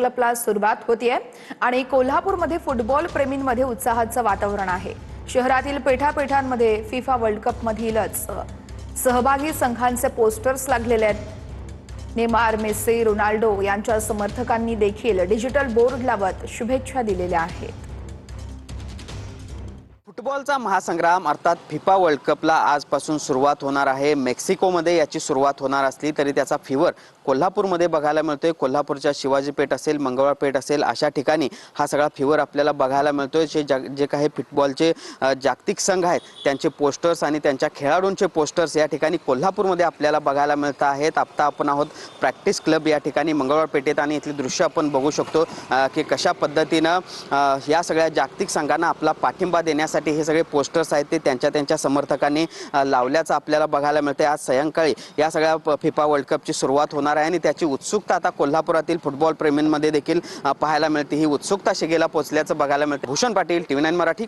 क्लबला सुरुवात होतीये आणि कोल्हापूरमध्ये फुटबॉल प्रेमींमध्ये उत्साहाचं वातावरण आहे। शहरातील पेठापेठांमध्ये फिफा वर्ल्ड कप मधीलच सहभागी संघांचे पोस्टर्स लागलेले आहेत। नेमार, मेसी, रोनाल्डो यांच्या समर्थकांनी देखील डिजिटल बोर्ड लावत शुभेच्छा दिलेल्या आहेत। फुटबॉलचा महासंग्राम अर्थात फिफा वर्ल्ड कपला आजपासून सुरुवात होणार आहे। मेक्सिकोमध्ये याची सुरुवात होणार असली तरी त्याचा फीवर कोल्हापूरमध्ये बघायला मिळतोय। कोल्हापूरच्या शिवाजी पेठ असेल, मंगळवार पेठ असेल अशा ठिकाणी हा सगळा फीवर आपल्याला बघायला मिळतोय। जे काही फुटबॉलचे जागतिक संघ आहेत त्यांचे पोस्टर्स आणि त्यांच्या खेळाडूंचे पोस्टर्स या ठिकाणी कोल्हापूरमध्ये आपल्याला बघायला मिळत आहेत। आता आपण आहोत प्रॅक्टिस क्लब या ठिकाणी मंगळवार पेठेत आणि इथली दृश्य आपण बघू शकतो की कशा पद्धतीनं या सगळ्या जागतिक संघांना आपला पाठिंबा देण्यासाठी हे सगळे पोस्टर्स आहेत ते त्यांच्या समर्थकांनी लावल्याचं आपल्याला बघायला मिळते। आज सायंकाळी या सगळ्या फिफा वर्ल्ड कपची सुरुवात होणार आहे आणि त्याची उत्सुकता आता कोल्हापुरातील फुटबॉल प्रेमींमध्ये देखील पाहायला मिळते। ही उत्सुकता शिगेला पोहोचल्याचं बघायला मिळते। भूषण पाटील, TV9 मराठी।